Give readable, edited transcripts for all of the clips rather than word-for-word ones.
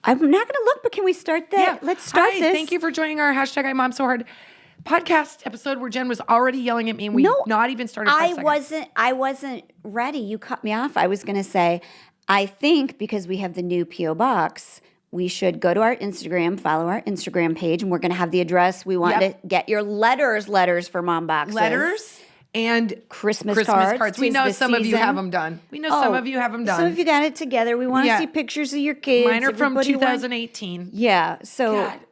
I'm not going to look, but can we start that? Let's start this. Thank you for joining our hashtag IMOMSOHARD podcast episode where Jen was already yelling at me and we not even started 5 seconds. I wasn't ready. You cut me off. I was going to say, I think because we have the new P.O. box, we should go to our Instagram, follow our Instagram page, and we're going to have the address. We want to get your letters for mom boxes. Letters and Christmas cards. We know some of you have them done. Some of you have them done. Some of you got it together. We want to see pictures of your kids. Mine are from 2018. Yeah.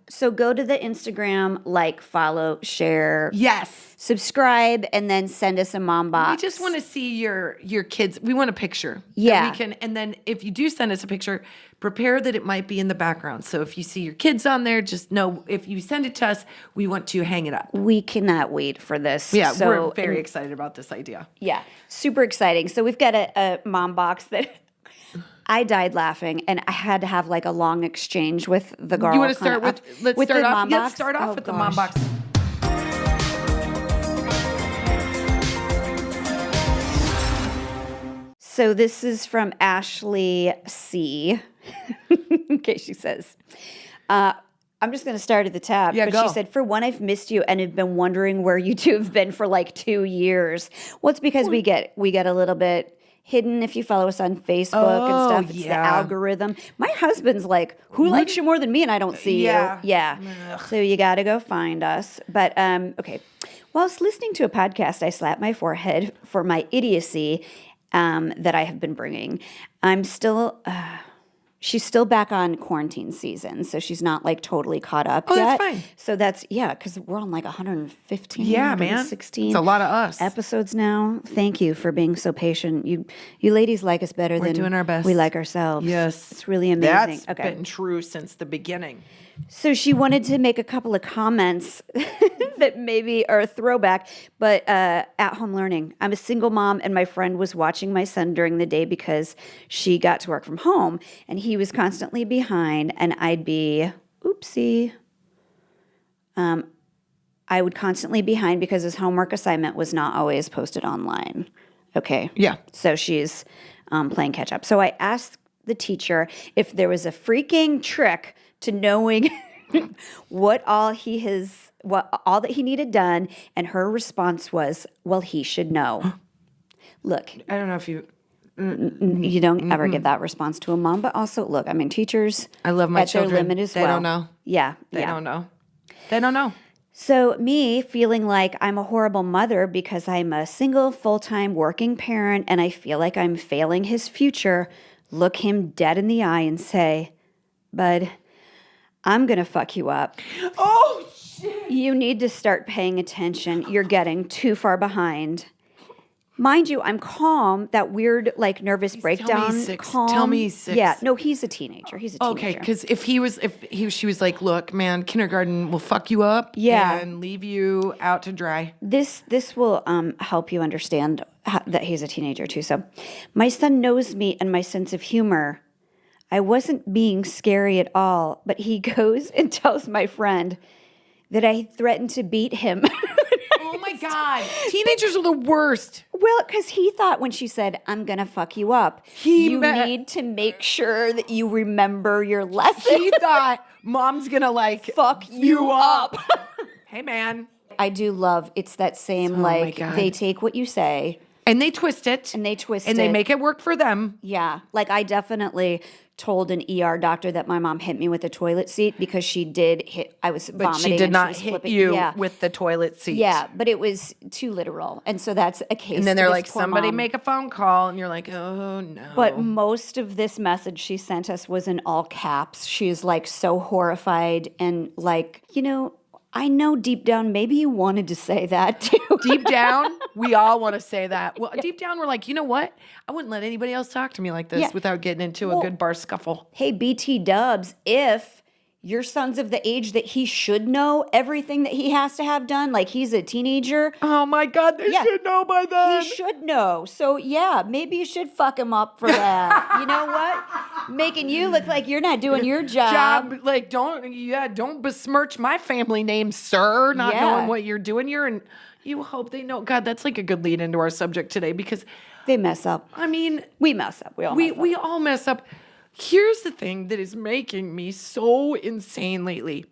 So go to the Instagram, like, follow, share. Yes. Subscribe, and then send us a mom box. We just want to see your kids. We want a picture. Yeah. We can, and then if you do send us a picture, prepare that it might be in the background. So if you see your kids on there, just know if you send it to us, we want to hang it up. We cannot wait for this. Yeah, we're very excited about this idea. Yeah, super exciting. So we've got a mom box that I died laughing, and I had to have like a long exchange with the girl. You want to start with? Let's start off. Let's start off with the mom box. So this is from Ashley C. Okay, she says, I'm just going to start at the top. Yeah, but go. She said, for one, I've missed you and have been wondering where you two have been for like 2 years. Well, it's because we get a little bit hidden if you follow us on Facebook and stuff. It's the algorithm. My husband's like, who likes you more than me? And I don't see you. Yeah. Ugh. So you got to go find us. But, okay. Whilst listening to a podcast, I slapped my forehead for my idiocy that I have been bringing. I'm still, she's still back on quarantine season, so she's not like totally caught up yet. That's fine. So that's, because we're on like 115, 116. It's a lot of us. Episodes now. Thank you for being so patient. You ladies like us better than doing our best. We like ourselves. Yes. It's really amazing. That's been true since the beginning. So she wanted to make a couple of comments that maybe are a throwback, but at-home learning. I'm a single mom, and my friend was watching my son during the day because she got to work from home, and he was constantly behind, and I'd be, oopsie. I would constantly be behind because his homework assignment was not always posted online. Okay. Yeah. So she's playing catch up. So I asked the teacher if there was a freaking trick to knowing what all that he needed done, and her response was, well, he should know. Look, I don't know if you don't ever give that response to a mom, but also look, I mean, teachers, I love my at children. their limit as They well. don't know. Yeah, They don't know. They don't know. So me feeling like I'm a horrible mother because I'm a single full-time working parent and I feel like I'm failing his future, look him dead in the eye and say, bud, I'm going to fuck you up. Oh, shit. You need to start paying attention. You're getting too far behind. Mind you, I'm calm. That weird, like, nervous breakdown. Calm. Tell me he's 6. Yeah, no, he's a teenager. Okay, because if she was like, look, man, kindergarten will fuck you up. Yeah. And leave you out to dry. This will help you understand that he's a teenager too. So, my son knows me and my sense of humor. I wasn't being scary at all, but he goes and tells my friend that I threatened to beat him. Oh my God. Teenagers are the worst. Well, because he thought when she said, I'm going to fuck you up, you need to make sure that you remember your lesson. He thought mom's going to like fuck you up. Hey, man. I do love, it's that same, they take what you say. And they twist it. And they make it work for them. Yeah. Like I definitely told an ER doctor that my mom hit me with a toilet seat because she did hit, I was vomiting. But she did not hit you with the toilet seat. Yeah, but it was too literal. And so that's a case. And then they're like, somebody mom. make a phone call. And you're like, oh no. But most of this message she sent us was in all caps. She's like so horrified and like, I know deep down, maybe you wanted to say that too. Deep down, we all want to say that. Well, deep down, we're like, you know what? I wouldn't let anybody else talk to me like this without getting into a good bar scuffle. Hey, BT Dubs, if your son's of the age that he should know everything that he has to have done, like he's a teenager. Oh my God, they should know by then. He should know. So yeah, maybe you should fuck him up for that. You know what? Making you look like you're not doing your job. Like don't besmirch my family name, sir. Not knowing what you're doing. You hope they know. God, that's like a good lead into our subject today because they mess up. I mean, we mess up. We all all mess up. Here's the thing that is making me so insane lately.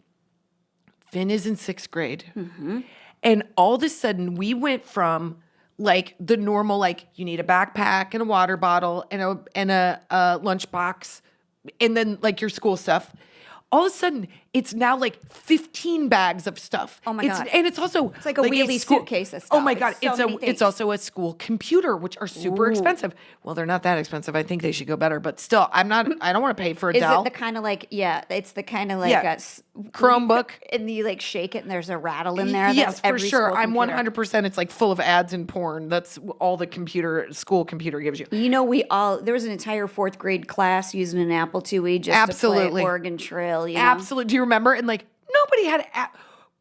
Finn is in 6th grade. Mm-hmm. And all of a sudden we went from like the normal, like you need a backpack and a water bottle and a lunchbox and then like your school stuff. All of a sudden, it's now like 15 bags of stuff. Oh my God. And it's also It's like a wheelie suitcase of stuff. Oh my God. It's so many It's also a school computer, which are super expensive. Well, they're not that expensive. I think they should go better, but still, I don't want to pay for a Is Dell. it the kind of like, it's the kind of like Yeah. Chromebook. and you like shake it and there's a rattle in there. Yes, That's for every sure. school I'm computer. 100%. It's like full of ads and porn. That's all the school computer gives you. You know, there was an entire 4th grade class using an Apple IIe just to Absolutely. play Oregon Trail. You know? Absolutely. Do you remember? And like nobody had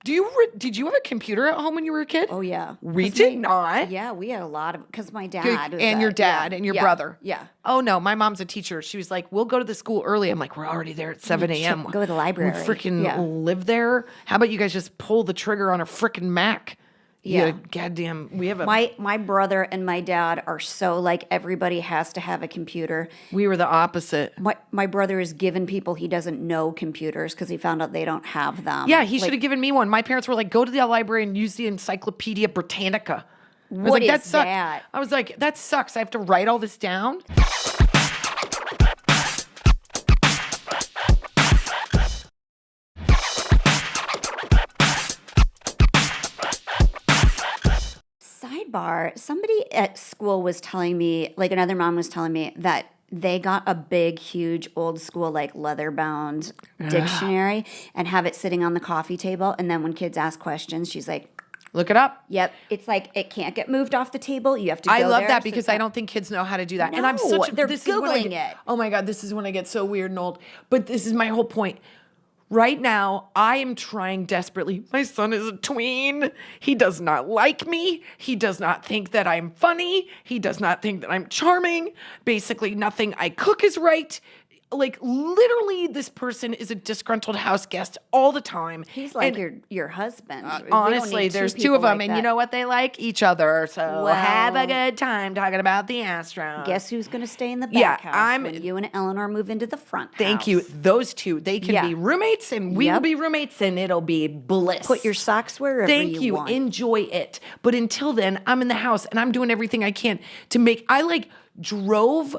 did you have a computer at home when you were a kid? Oh yeah, We did not. Yeah, we had a lot of because my dad was And your dad and your brother. Yeah. Oh no, my mom's a teacher. She was like, "We'll go to the school early." I'm like, "We're already there at 7 a.m. Go to the library. We freaking Yeah. live there. How about you guys just pull the trigger on a freaking Mac?" Yeah. Goddamn. We have a. My brother and my dad are so like everybody has to have a computer. We were the opposite. My brother has given people he doesn't know computers because he found out they don't have them. Yeah, he should have given me one. My parents were like, "Go to the library and use the Encyclopedia Britannica." I was What like, is sucks. that? I was like, "That sucks. I have to write all this down." Sidebar, somebody at school was telling me, like another mom was telling me that they got a big, huge, old school, like leather bound dictionary and have it sitting on the coffee table. And then when kids ask questions, she's like, Look it up. yep, it's like it can't get moved off the table. You have to go I love there. that So because it's I not- don't think kids know how to do that. And I'm No, such a, they're this is when I Googling get- it. Oh my God, this is when I get so weird and old. But this is my whole point. Right now, I am trying desperately. My son is a tween. He does not like me. He does not think that I'm funny. He does not think that I'm charming. Basically, nothing I cook is right. Like literally, this person is a disgruntled house guest all the time. He's like And your husband. We don't honestly, need there's two people of them, like and you that. know what? They like each other. So Well, have a good time talking about the Astros. Guess who's going to stay in the back Yeah, house when you and Eleanor move into the front Thank house? you. Those two, they can Yeah. be roommates, and we will Yep. be roommates, and it'll be bliss. Put your socks wherever Thank you. want. Enjoy it. But until then, I'm in the house and I'm doing everything I can to make. I like drove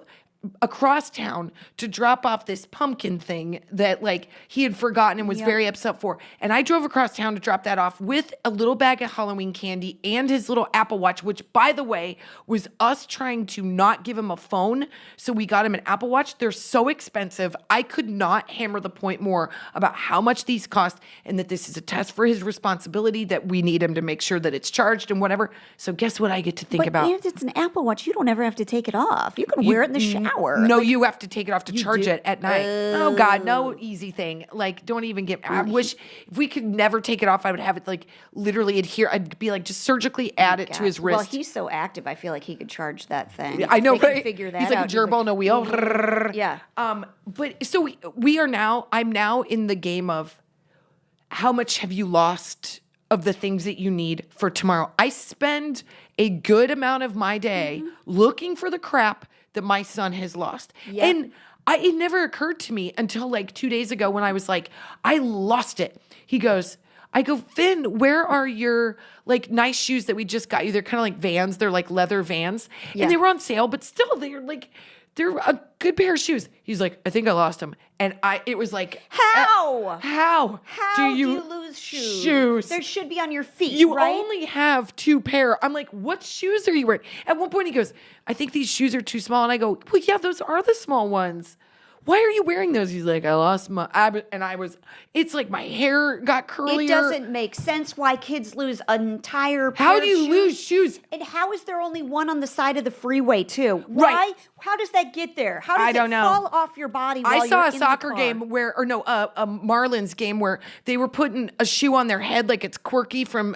across town to drop off this pumpkin thing that like he had forgotten and was very upset for. And I drove across town to drop that off with a little bag of Halloween candy and his little Apple Watch, which by the way was us trying to not give him a phone. So we got him an Apple Watch. They're so expensive. I could not hammer the point more about how much these cost and that this is a test for his responsibility, that we need him to make sure that it's charged and whatever. So guess what I get to think But about? if it's an Apple Watch, you don't ever have to take it off. You can wear it in the shower. No, you have to take it off to charge do? it at night. Oh God, no easy thing. Like, don't even get. I wish if we could never take it off, I would have it like literally adhere. I'd be like just surgically add it to his wrist. Well, he's so active. I feel like he could charge that thing. I know, If they can right? Figure that He's like out. a gerbil on a wheel. Yeah. But so we are now. I'm now in the game of how much have you lost of the things that you need for tomorrow. I spend a good amount of my day looking for the crap that my son has lost. Yep. And it never occurred to me until like 2 days ago when I was like, I lost it. He goes, I go, Finn, where are your like nice shoes that we just got you? They're kind of like Vans. They're like leather Vans. Yeah. And they were on sale, but still they're a good pair of shoes. He's like, I think I lost them. And it was like, How? How How do you lose shoes? Shoes. They should be on your feet. You right? only have 2 pair. I'm like, what shoes are you wearing? At one point he goes, I think these shoes are too small. And I go, well, yeah, those are the small ones. Why are you wearing those? He's like, I lost my, it's like my hair got curlier. It doesn't make sense why kids lose an entire pair How of do you shoes. lose shoes? And how is there only one on the side of the freeway too? Why? Right. How does that get there? How does I don't it know. fall off your body while I saw you're a in the soccer car? game a Marlins game where they were putting a shoe on their head like it's quirky from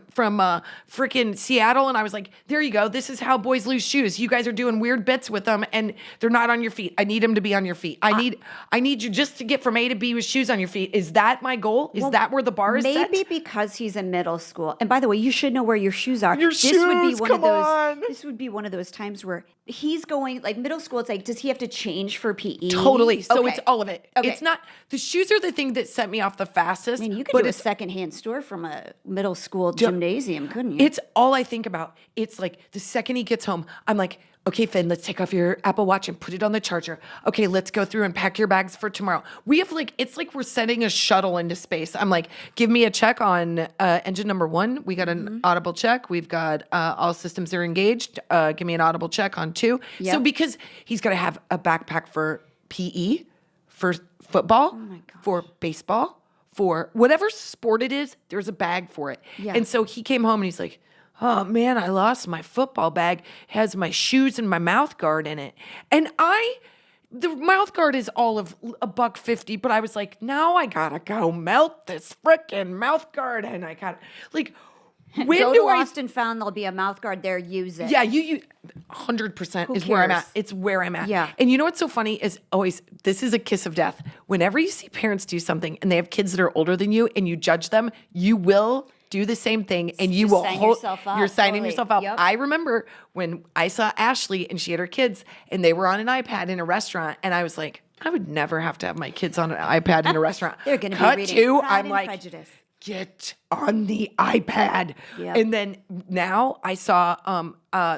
freaking Seattle, and I was like, there you go. This is how boys lose shoes. You guys are doing weird bits with them, and they're not on your feet. I need them to be on your feet. I need need you just to get from A to B with shoes on your feet. Is that my goal? Is that where the bar is set? Maybe because he's in middle school. And by the way, you should know where your shoes are. Your shoes, come on. This would be one of those times where he's going, like middle school, it's like, does he have to change for PE? Totally. So Okay. it's all of it. Okay. It's not, the shoes are the thing that set me off the fastest. I mean, you could but do a it's secondhand store from a middle school gymnasium, couldn't you? It's all I think about. It's like the second he gets home, I'm like, okay, Finn, let's take off your Apple Watch and put it on the charger. Okay, let's go through and pack your bags for tomorrow. We have like, it's like we're sending a shuttle into space. I'm like, give me a check on engine number 1. We got an audible check. We've got all systems are engaged. Give me an audible check on 2. Yep. So because he's got to have a backpack for PE, for football, for baseball, for whatever sport it is, there's a bag for it. Yeah. And so he came home and he's like, oh man, I lost my football bag. It has my shoes and my mouth guard in it. And the mouth guard is all of $150, but I was like, now I gotta go melt this frickin' mouth guard. And I got like, when Go do to I Lost and Found, there'll be a mouth guard there, use it. Yeah, you 100% is where I'm cares? at. It's where I'm at. Yeah. And you know what's so funny is always, this is a kiss of death. Whenever you see parents do something and they have kids that are older than you and you judge them, you will do the same thing and you Just will sign hold yourself up, you're signing totally. yourself up. Yep. I remember when I saw Ashley and she had her kids and they were on an iPad in a restaurant and I was like, I would never have to have my kids on an iPad in a restaurant. They're going to be Cut reading to, Pride I'm and like, Prejudice. get on the iPad. Yep. And then now I saw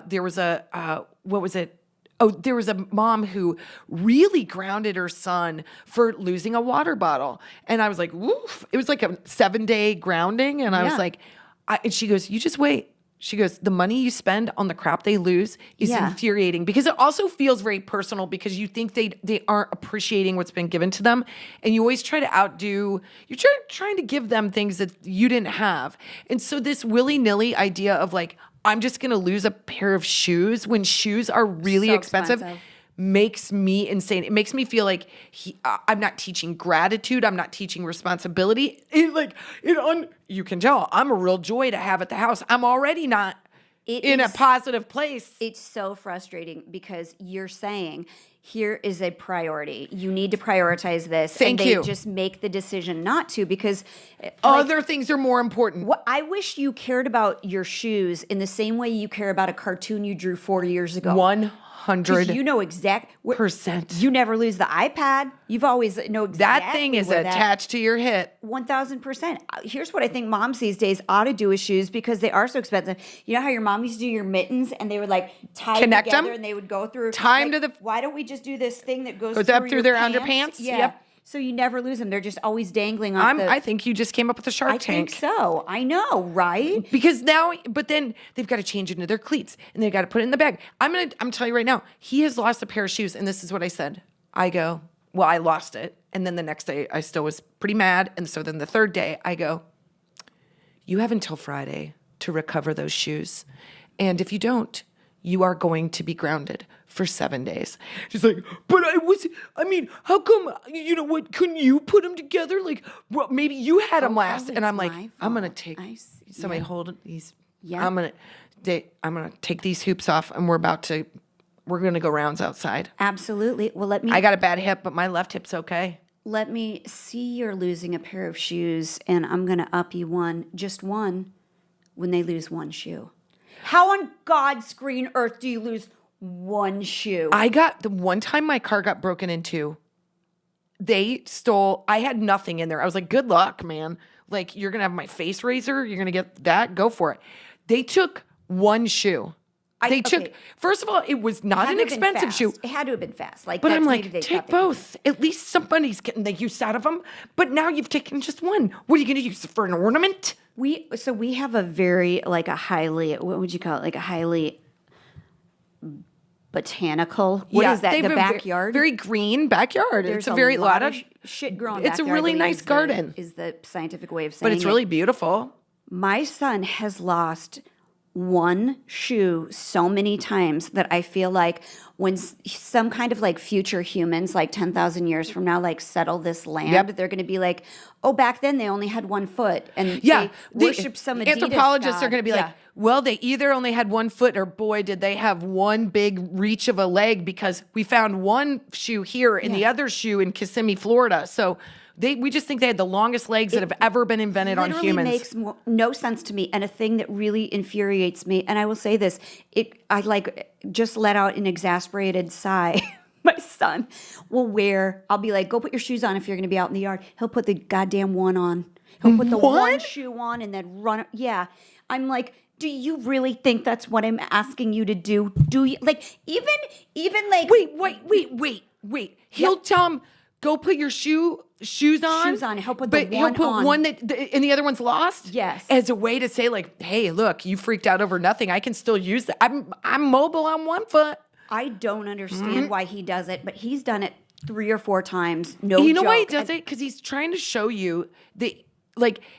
there was a what was it? Oh, there was a mom who really grounded her son for losing a water bottle. And I was like, woof. It was like a 7-day grounding. And I was Yeah. like, and she goes, you just wait. She goes, the money you spend on the crap they lose is Yeah. infuriating because it also feels very personal because you think they aren't appreciating what's been given to them. And you always try to outdo, you're trying to give them things that you didn't have. And so this willy-nilly idea of like, I'm just going to lose a pair of shoes when shoes are really So expensive expensive. makes me insane. It makes me feel like I'm not teaching gratitude. I'm not teaching responsibility. You can tell I'm a real joy to have at the house. I'm already not in a positive place. It's so frustrating because you're saying here is a priority. You need to prioritize this. Thank and they you. just make the decision not to because Other things are more important. what I wish you cared about your shoes in the same way you care about a cartoon you drew 40 years ago. 100%. 'Cause you know You never lose the iPad. You've always know exactly That thing is where that- attached to your hip. 1,000%. Here's what I think moms these days ought to do with shoes because they are so expensive. You know how your mom used to do your mittens and they would like tie Connect together them? and they would go through. Tie 'em like, to the- Why don't we just do this thing that goes up through your their pants? underpants? Yeah. Yep. So you never lose them. They're just always dangling off I think you just came up with a Shark I Tank. think so. I know, right? Because now, but then they've got to change into their cleats and they've got to put it in the bag. I'm telling you right now, he has lost a pair of shoes. And this is what I said. I go, well, I lost it. And then the next day I still was pretty mad. And so then the third day I go, you have until Friday to recover those shoes. And if you don't, you are going to be grounded for 7 days. She's like, but how come, you know what, couldn't you put them together? Like, well, maybe you had them last. And it's I'm like, my I'm going to fault. take, I see. somebody Yeah. hold these. Yeah. I'm going to take these hoops off and we're going to go rounds outside. Absolutely. Well, I got a bad hip, but my left hip's okay. let me see you're losing a pair of shoes and I'm going to up you just one, when they lose one shoe. How on God's green earth do you lose one shoe? I got the one time my car got broken into, I had nothing in there. I was like, good luck, man. Like, you're going to have my face razor. You're going to get that. Go for it. They took one shoe. First of all, it was not an expensive shoe. It had to have been fast. But that's I'm maybe like, they take thought they both. At least somebody's getting the use out of them. But now you've taken just one. What are you going to use it for, an ornament? We have a very what would you call it? Like a highly botanical. What is that? they The have a backyard? very green backyard. There's It's a lot of shit growing. It's a backyard, really I nice think garden. is the scientific way of saying but it's it. really beautiful. My son has lost one shoe so many times that I feel like when some kind of like future humans, like 10,000 years from now, like settle this land, they're going to be like, oh, back then they only had 1 foot. And they worship some Adidas anthropologists god. are going to be like, well, they either only had 1 foot or boy, did they have one big reach of a leg because we found one shoe here and the other shoe in Kissimmee, Florida. So we just think they had the longest legs that have ever been invented on humans. It makes no sense to me. And a thing that really infuriates me, and I will say this, I like just let out an exasperated sigh. My son will I'll be like, go put your shoes on if you're going to be out in the yard. He'll put the goddamn one on. He'll put the one shoe on and then run. Yeah. I'm like, do you really think that's what I'm asking you to do? Do you like even like wait. He'll tell him, go put your shoes on. Shoes on. He'll put the one on. He'll put one and the other one's lost. Yes. As a way to say like, hey, look, you freaked out over nothing. I can still use that. I'm mobile on 1 foot. I don't understand why he does it, but he's done it 3 or 4 times. No, you know joke. why he does it? Because he's trying to show you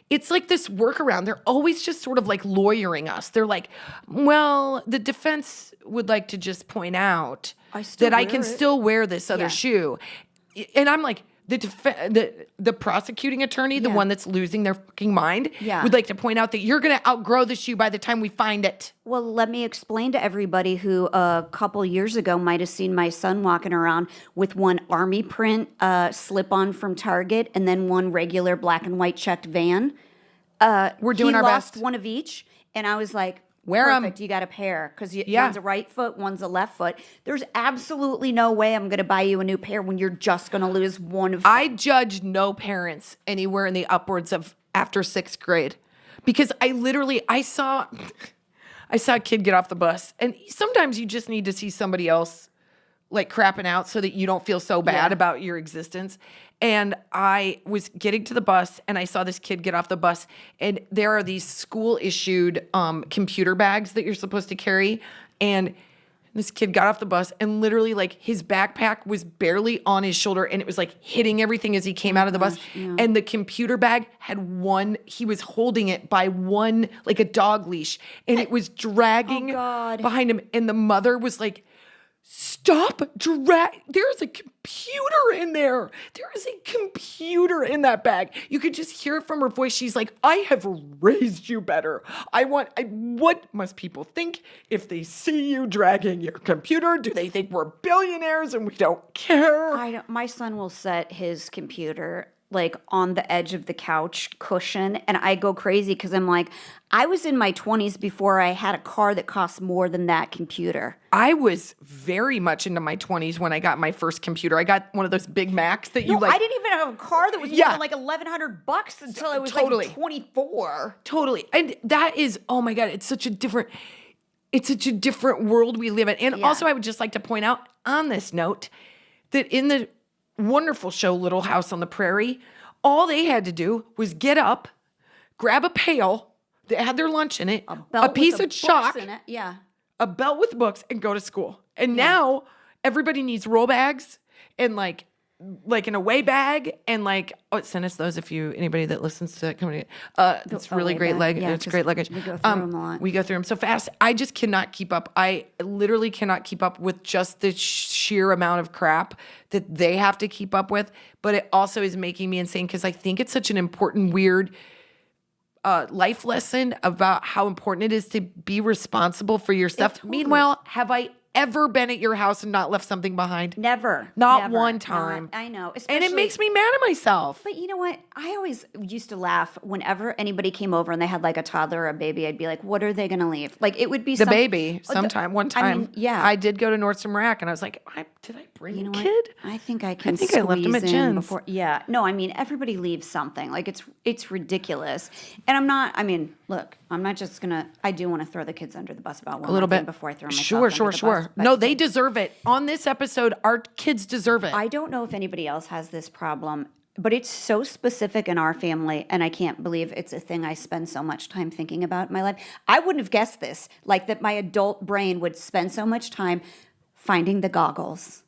it's like this workaround. They're always just sort of like lawyering us. They're like, well, the defense would like to just point out that I can still wear this other shoe. And I'm like, the prosecuting attorney, the one that's losing their fucking mind, would like to point out that you're going to outgrow the shoe by the time we find it. Well, let me explain to everybody who a couple years ago might have seen my son walking around with one army print slip-on from Target and then one regular black and white checked Van. We're doing our best. He lost one of each, and I was like, wear them. Perfect, you got a pair because one's a right foot, one's a left foot. There's absolutely no way I'm going to buy you a new pair when you're just going to lose one of. I judge no parents anywhere in the upwards of after 6th grade because I saw a kid get off the bus, and sometimes you just need to see somebody else like crapping out so that you don't feel so bad about your existence. And I was getting to the bus and I saw this kid get off the bus, and there are these school issued computer bags that you're supposed to carry. And this kid got off the bus and literally like his backpack was barely on his shoulder and it was like hitting everything as he came out of the bus. And the computer bag had he was holding it by one, like a dog leash, and it was dragging behind him. And the mother was like, stop, there's a computer in there. There is a computer in that bag. You could just hear it from her voice. She's like, I have raised you better. What must people think if they see you dragging your computer? Do they think we're billionaires and we don't care? My son will set his computer like on the edge of the couch cushion, and I go crazy because I'm like, I was in my 20s before I had a car that cost more than that computer. I was very much into my 20s when I got my first computer. I got one of those Big Macs that I didn't even have a car that was more than like $1,100 until I was like 24. Totally. And that is, oh my God, it's such a different world we live in. And also I would just like to point out on this note that in the wonderful show Little House on the Prairie, all they had to do was get up, grab a pail that had their lunch in it, a piece of chalk, a belt with books, and go to school. And now everybody needs roll bags and like an away bag and send us those if anybody that listens to that company. It's really great it's great luggage. We go through them a lot. We go through them so fast. I just cannot keep up. I literally cannot keep up with just the sheer amount of crap that they have to keep up with. But it also is making me insane because I think it's such an important, weird life lesson about how important it is to be responsible for your stuff. Meanwhile, have I ever been at your house and not left something behind? Never. Not one time. I know. And it makes me mad at myself. But you know what? I always used to laugh whenever anybody came over and they had like a toddler or a baby. I'd be like, what are they going to leave? Like it would be the baby sometime. One time. I did go to Nordstrom Rack and I was like, did I bring a kid? I think I can. I think I left him at Jen's. Before. Yeah. No, I mean, everybody leaves something. Like it's ridiculous. And I'm not just going to, I do want to throw the kids under the bus about one little bit before I throw myself under the bus. No, they deserve it. On this episode, our kids deserve it. I don't know if anybody else has this problem, but it's so specific in our family, and I can't believe it's a thing I spend so much time thinking about in my life. I wouldn't have guessed this, like that my adult brain would spend so much time finding the goggles.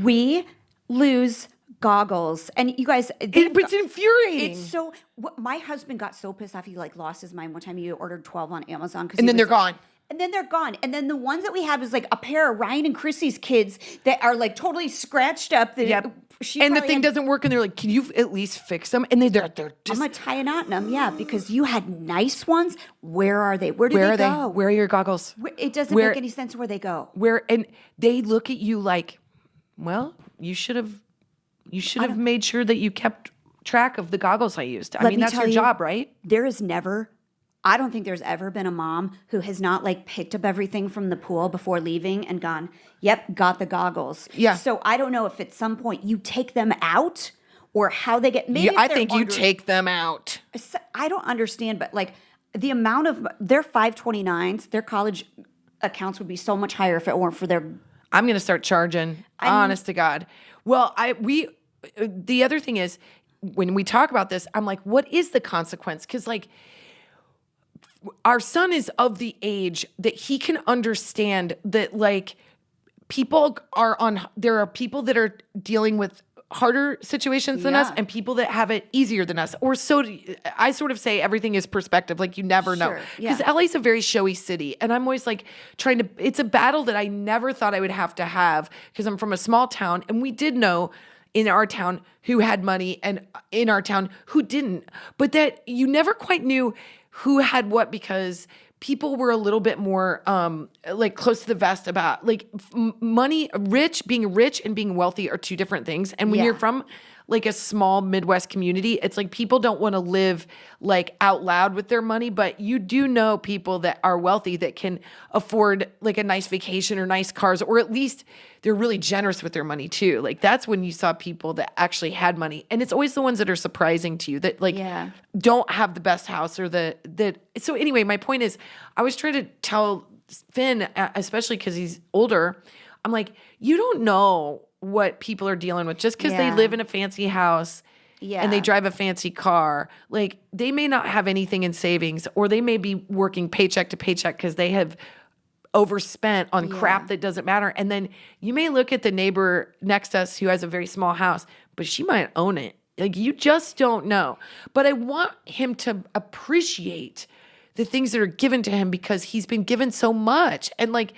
We lose goggles. And you guys, It's infuriating. it's so. My husband got so pissed off he like lost his mind one time. He ordered 12 on Amazon and then they're gone. And then they're gone. And then the ones that we have is like a pair of Ryan and Chrissy's kids that are like totally scratched up. That Yep. And the thing doesn't work, and they're like, "Can you at least fix them?" And they're I'm just. gonna tie a knot in them, yeah, because you had nice ones. Where are they? Where do Where they are go? they? Where are your goggles? It doesn't make any sense where they go. And they look at you like, well, you should have made sure that you kept track of the goggles I used. I mean, that's your job, right? I don't think there's ever been a mom who has not like picked up everything from the pool before leaving and gone, yep, got the goggles. Yeah. So I don't know if at some point you take them out or how they get. Maybe Yeah, I think you take them out. I don't understand, but like the amount of their 529s, their college accounts would be so much higher if it weren't for their. I'm going to start charging, honest to God. Well, the other thing is, when we talk about this, I'm like, what is the consequence? Because like, our son is of the age that he can understand that like there are people that are dealing with harder situations than us and people that have it easier than us. Or so I sort of say everything is perspective. Like you never know. Because LA's a very showy city. And I'm always like it's a battle that I never thought I would have to have because I'm from a small town. And we did know in our town who had money and in our town who didn't. But that you never quite knew who had what because people were a little bit more like close to the vest about like money. Being rich and being wealthy are two different things. And when you're from like a small Midwest community, it's like people don't want to live like out loud with their money, but you do know people that are wealthy that can afford like a nice vacation or nice cars, or at least they're really generous with their money too. Like that's when you saw people that actually had money. And it's always the ones that are surprising to you that like don't have the best house or so anyway, my point is I was trying to tell Finn, especially because he's older, I'm like, you don't know what people are dealing with just because they live in a fancy house and they drive a fancy car. Like they may not have anything in savings, or they may be working paycheck to paycheck because they have overspent on crap that doesn't matter. And then you may look at the neighbor next to us who has a very small house, but she might own it. Like you just don't know. But I want him to appreciate the things that are given to him because he's been given so much. And like,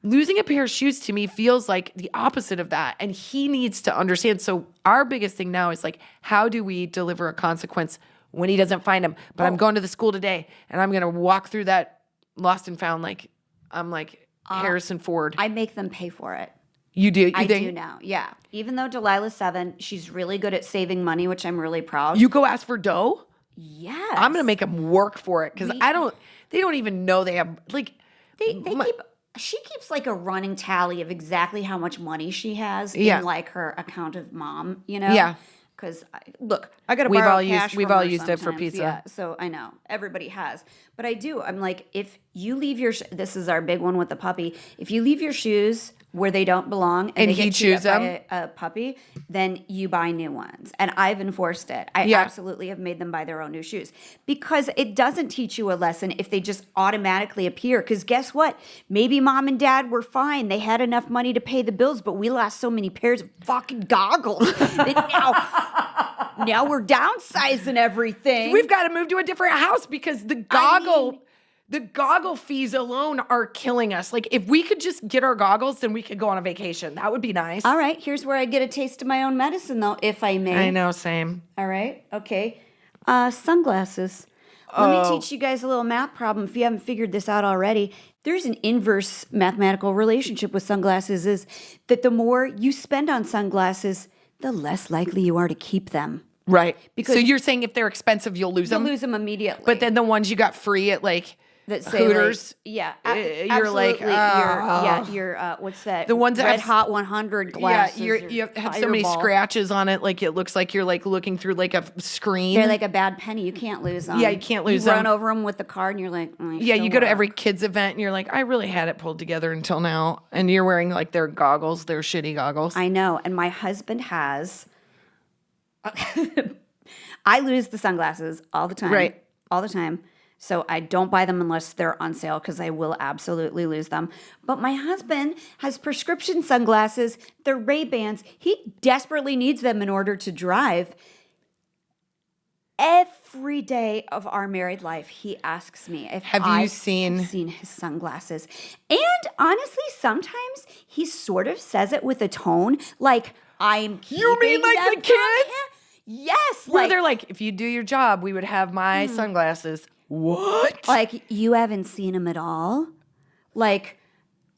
losing a pair of shoes to me feels like the opposite of that. And he needs to understand. So our biggest thing now is like, how do we deliver a consequence when he doesn't find them? But I'm going to the school today and I'm going to walk through that lost and found. Like I'm like Harrison Ford. I make them pay for it. You do? I do now. Yeah. Even though Delilah's 7, she's really good at saving money, which I'm really proud. You go ask for dough? Yes. I'm going to make them work for it. Cause they don't even know they have like, she keeps like a running tally of exactly how much money she has in like her account of mom, you know? Yeah. Because look, I got to borrow cash. We've all used it for pizza. Yeah, so I know everybody has, but I do. I'm like, if you leave this is our big one with the puppy. If you leave your shoes where they don't belong and they he get chews them by a puppy, then you buy new ones. And I've enforced it. I absolutely have made them buy their own new shoes because it doesn't teach you a lesson if they just automatically appear. Because guess what? Maybe mom and dad were fine. They had enough money to pay the bills, but we lost so many pairs of fucking goggles that now we're downsizing everything. We've got to move to a different house because the goggle fees alone are killing us. Like if we could just get our goggles, then we could go on a vacation. That would be nice. All right. Here's where I get a taste of my own medicine, though, if I may. I know, same. All right. Okay. Sunglasses. Let me teach you guys a little math problem if you haven't figured this out already. There's an inverse mathematical relationship with sunglasses is that the more you spend on sunglasses, the less likely you are to keep them. Right. So you're saying if they're expensive, you'll lose them? You'll lose them immediately. But then the ones you got free at like that say Hooters, like, you're like, you're what's that? The ones that Red have, Hot 100 glasses. Yeah, you have so many scratches on it, like it looks like you're like looking through like a screen. They're like a bad penny. You can't lose them. Yeah, you can't lose them. You run over them with the card, and you're like, you go to every kids event, and you're like, I really had it pulled together until now, and you're wearing like their goggles, their shitty goggles. I know, and my husband has. I lose the sunglasses all the time. Right. All the time. So I don't buy them unless they're on sale because I will absolutely lose them. But my husband has prescription sunglasses. They're Ray-Bans. He desperately needs them in order to drive. Every day of our married life, he asks me if I've seen his sunglasses. And honestly, sometimes he sort of says it with a tone like, I'm keeping You mean like them the kids? Yes. Where they're like, if you do your job, we would have my sunglasses. What? Like, you haven't seen him at all? Like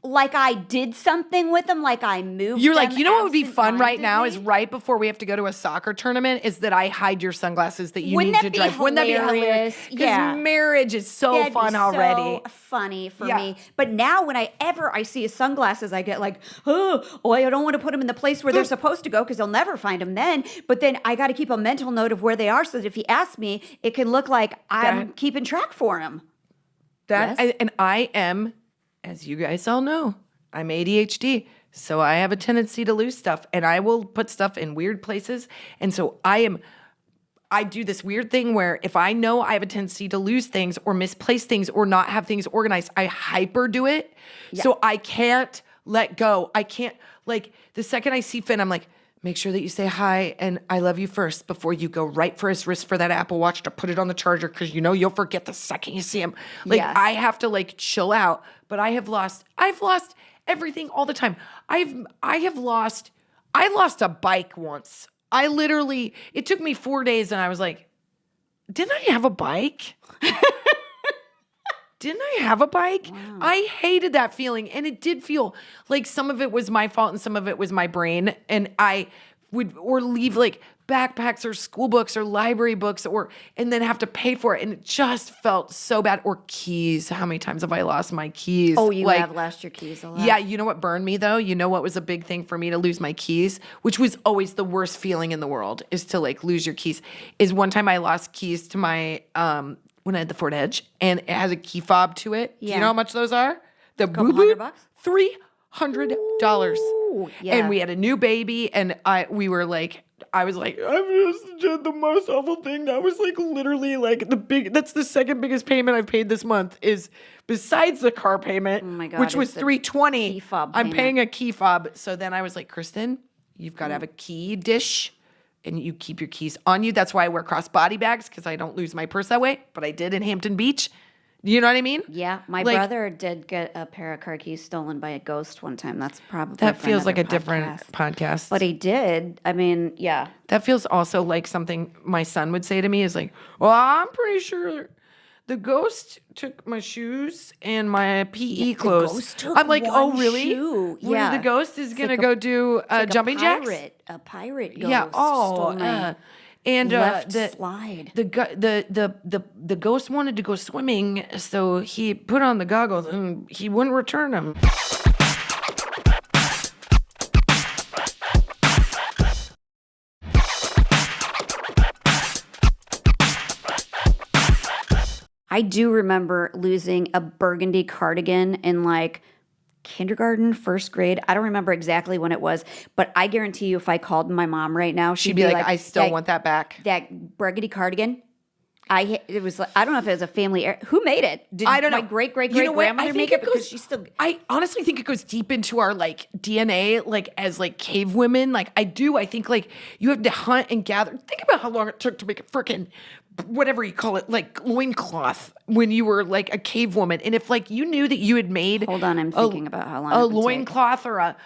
I did something with them, like I moved You're them like, you know what would be fun right now is absent-mindedly? right before we have to go to a soccer tournament is that I hide your sunglasses that you Wouldn't need that to be drive. Wouldn't that be hilarious? hilarious? Because Yeah. marriage is so That'd fun be already. so funny for Yeah. me. But now when I see his sunglasses, I get like, oh, I don't want to put them in the place where they're supposed to go because I'll never find them then. But then I got to keep a mental note of where they are so that if he asks me, it can look like I'm keeping track for him. That Yes. and I am, as you guys all know, I'm ADHD. So I have a tendency to lose stuff and I will put stuff in weird places. And so I do this weird thing where if I know I have a tendency to lose things or misplace things or not have things organized, I hyper do it. Yeah. So I can't let go. I can't, like, the second I see Finn, I'm like, make sure that you say hi and I love you first before you go right for his wrist for that Apple Watch to put it on the charger because you know you'll forget the second you see him. Like, Yeah. I have to, like, chill out. But I've lost everything all the time. I lost a bike once. It took me 4 days and I was like, didn't I have a bike? Didn't I have a bike? Wow. I hated that feeling. And it did feel like some of it was my fault and some of it was my brain. And I would, or leave like backpacks or school books or library books and then have to pay for it. And it just felt so bad. Or keys. How many times have I lost my keys? Oh, you have lost your keys a lot. Yeah. You know what burned me though? You know what was a big thing for me to lose my keys, which was always the worst feeling in the world is to like lose your keys, is one time I lost keys to my, when I had the Ford Edge, and it has a key fob to it. Yeah. Do you know how much those are? The $100? $300. Ooh, yeah. And we had a new baby, and I was like, I've just did the most awful thing. That was like literally like that's the second biggest payment I've paid this month is besides the car payment, oh my God, which was $320. Key fob I'm payment. paying a key fob. So then I was like, Kristin, you've got to have a key dish. And you keep your keys on you. That's why I wear crossbody bags because I don't lose my purse that way. But I did in Hampton Beach. You know what I mean? Yeah, my brother did get a pair of car keys stolen by a ghost one time. That's probably that for feels like a another different podcast. But he did. I mean, yeah. That feels also like something my son would say to me is like, well, I'm pretty sure the ghost took my shoes and my PE clothes. Ghost took I'm like, oh, one really? shoe. Well, Yeah. The ghost is going to like go do jumping jacks? A pirate ghost. Yeah. stole my And left the slide. the ghost wanted to go swimming, so he put on the goggles and he wouldn't return them. I do remember losing a burgundy cardigan in like kindergarten, first grade. I don't remember exactly when it was, but I guarantee you if I called my mom right now, She'd be like, I still want that back. That burgundy cardigan. It was like, I don't know if it was a family who made it. Did I don't know. My great what? grandmother make it because she still. I honestly think it goes deep into our like DNA, like as like cave women. Like I think like you have to hunt and gather. Think about how long it took to make a frickin' whatever you call it, like loincloth when you were like a cave woman. And if like you knew that you had made Hold on, I'm thinking about how long a it would take. loincloth or a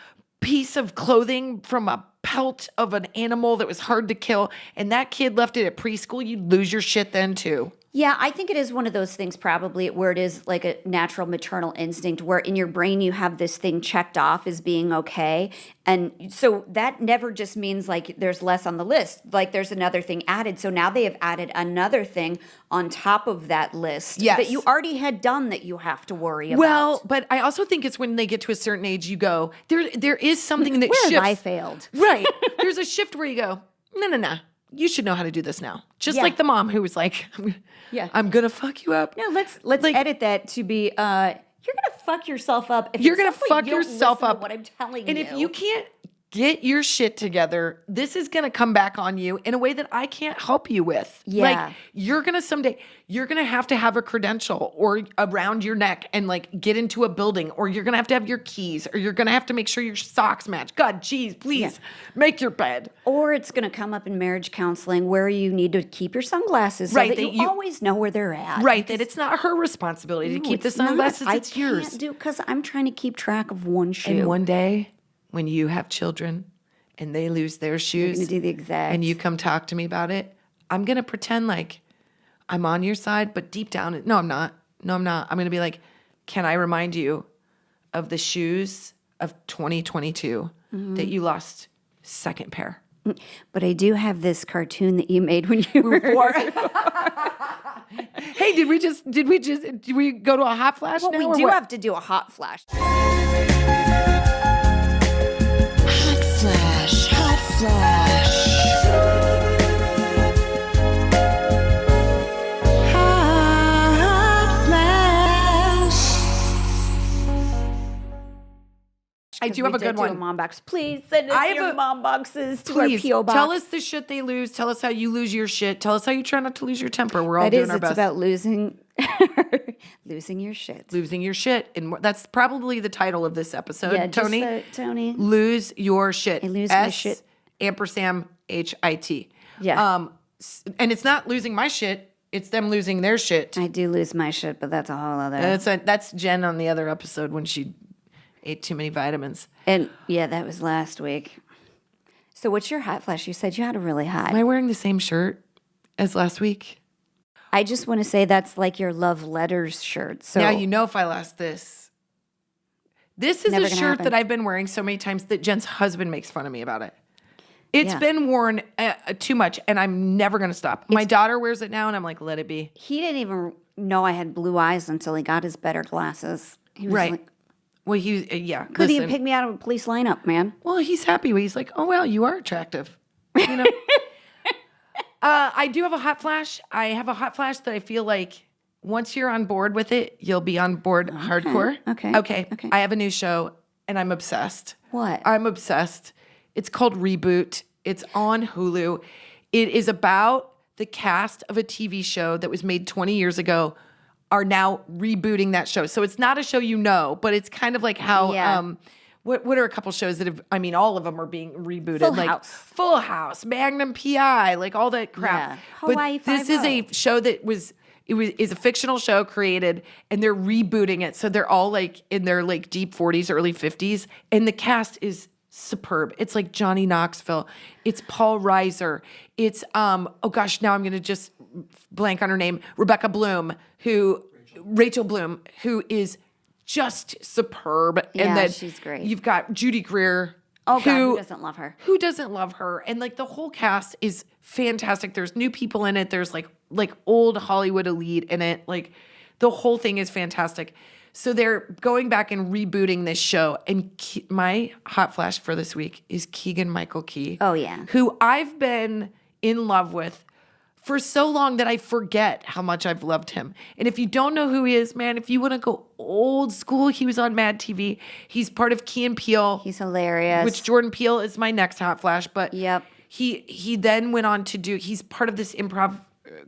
piece of clothing from a pelt of an animal that was hard to kill, and that kid left it at preschool, you'd lose your shit then too. Yeah, I think it is one of those things probably where it is like a natural maternal instinct where in your brain you have this thing checked off as being okay. And so that never just means like there's less on the list, like there's another thing added. So now they have added another thing on top of that list that you already had done that you have to worry about. Well, but I also think it's when they get to a certain age, you go, there is something that where shifts. have I failed? Right. There's a shift where you go, no. You should know how to do this now. Just like the mom who was like, I'm going to fuck you up. No, let's like, edit that to be, you're going to fuck yourself up. If You're going at to some fuck point you don't yourself listen to up. what I'm telling you. And if you can't get your shit together. This is going to come back on you in a way that I can't help you with. Yeah. Like you're going to someday, you're going to have a credential or around your neck and like get into a building, or you're going to have your keys, or you're going to have to make sure your socks match. God, geez, please make your bed. Or it's going to come up in marriage counseling where you need to keep your sunglasses so that you always know where they're at. Right, that it's not her responsibility to keep the sunglasses, it's yours. I can't do because I'm trying to keep track of one shoe. And one day, when you have children and they lose their shoes, you're gonna do the exact. and you come talk to me about it, I'm going to pretend like I'm on your side, but deep down, no, I'm not. No, I'm not. I'm going to be like, can I remind you of the shoes of 2022 that you lost second pair? But I do have this cartoon that you made when you were. Hey, did we go to a hot flash now? We do have to do a hot flash. Hot flash. I do have a good one. A mom box. Please send us your mom boxes to our P.O. box. Tell us the shit they lose. Tell us how you lose your shit. Tell us how you try not to lose your temper. We're all doing our best. It's about losing your shit. Losing your shit. And that's probably the title of this episode, Yeah, Tony. Tony. Lose your shit. I lose my shit. ampersand HIT. Yeah. And it's not losing my shit. It's them losing their shit. I do lose my shit, but that's a whole other. That's Jen on the other episode when she ate too many vitamins. And yeah, that was last week. So what's your hot flash? You said you had a really hot. Am I wearing the same shirt as last week? I just want to say that's like your love letters shirt. So now you know if I lost this. This is a shirt happen. that I've been wearing so many times that Jen's husband makes fun of me about it. It's been worn too much, and I'm never going to stop. My daughter wears it now, and I'm like, let it be. He didn't even know I had blue eyes until he got his better glasses. He was Right. like, Well, couldn't even pick me out of a police lineup, man. Well, he's happy. He's like, oh, well, you are attractive. You know? I do have a hot flash. I have a hot flash that I feel like once you're on board with it, you'll be on board hardcore. Okay. I have a new show, and I'm obsessed. What? I'm obsessed. It's called Reboot. It's on Hulu. It is about the cast of a TV show that was made 20 years ago are now rebooting that show. So it's not a show you know, but it's kind of like how what are a couple shows that have, I mean, all of them are being rebooted. Full House, Magnum PI, like all that crap. Yeah. Hawaii But this is a show that is a fictional show created, and they're rebooting it. So they're all like in their like deep 40s, early 50s, and the cast is superb. It's like Johnny Knoxville. It's Paul Reiser. It's now I'm gonna just blank on her name. Rachel Bloom, who is just superb. Yeah, and then she's great. You've got Judy Greer. Oh, God, who doesn't love her? Who doesn't love her? And like the whole cast is fantastic. There's new people in it. There's like old Hollywood elite in it. Like the whole thing is fantastic. So they're going back and rebooting this show. And my hot flash for this week is Keegan-Michael Key. Oh, yeah. Who I've been in love with for so long that I forget how much I've loved him. And if you don't know who he is, man, if you want to go old school, he was on Mad TV. He's part of Key and Peele. He's hilarious. Which Jordan Peele is my next hot flash. But yep. He then went on to he's part of this improv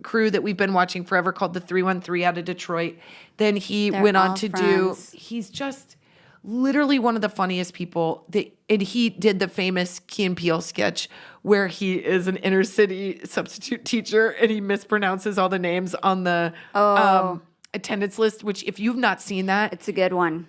crew that we've been watching forever called the 313 out of Detroit. Then they're went on to friends. He's just literally one of the funniest people. And he did the famous Key and Peele sketch where he is an inner city substitute teacher and he mispronounces all the names on the attendance list, which if you've not seen that. It's a good one.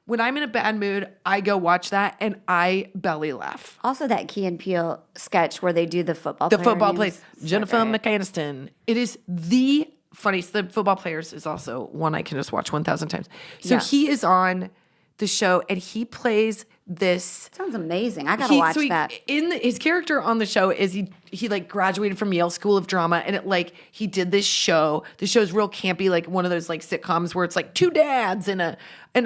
When I'm in a bad mood, I go watch that and I belly laugh. Also that Key and Peele sketch where they do the football plays. Jennifer McAniston. It is the funniest. The football players is also one I can just watch 1,000 times. So he is on the show and he plays this. Sounds amazing. I gotta watch that. His character on the show is he like graduated from Yale School of Drama and he did this show. The show's real campy, like one of those like sitcoms where it's like two dads and a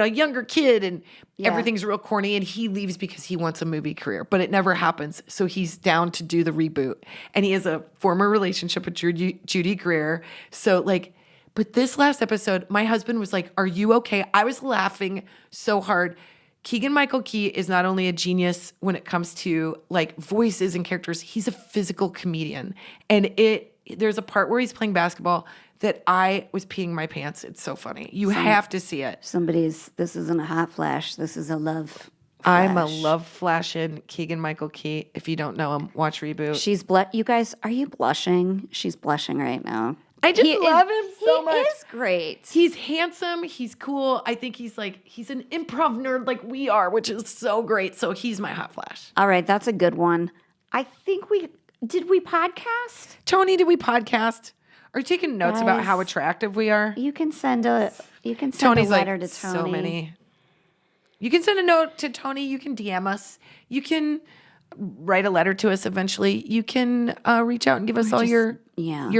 younger kid and everything's real corny, and he leaves because he wants a movie career, but it never happens. So he's down to do the reboot, and he has a former relationship with Judy Greer. So but this last episode, my husband was like, "Are you okay?" I was laughing so hard. Keegan-Michael Key is not only a genius when it comes to like voices and characters, he's a physical comedian. And there's a part where he's playing basketball that I was peeing my pants. It's so funny. You have to see it. This isn't a hot flash. This is a love flash. I'm a love flashing Keegan-Michael Key. If you don't know him, watch Reboot. You guys, are you blushing? She's blushing right now. I just love him so much. He is great. He's handsome. He's cool. I think he's an improv nerd like we are, which is so great. So he's my hot flash. All right, that's a good one. I think did we podcast? Tony, did we podcast? Are you taking notes about Guys, how attractive we are? You can send a Tony's letter like, to Tony. so many. You can send a note to Tony. You can DM us. You can write a letter to us eventually. You can reach out and give us all your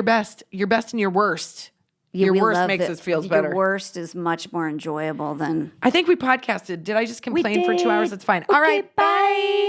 best and your worst. Yeah, your we worst love makes that us feel better. Your worst is much more enjoyable than. I think we podcasted. Did I just complain for 2 hours? That's fine. All Okay, right. Bye.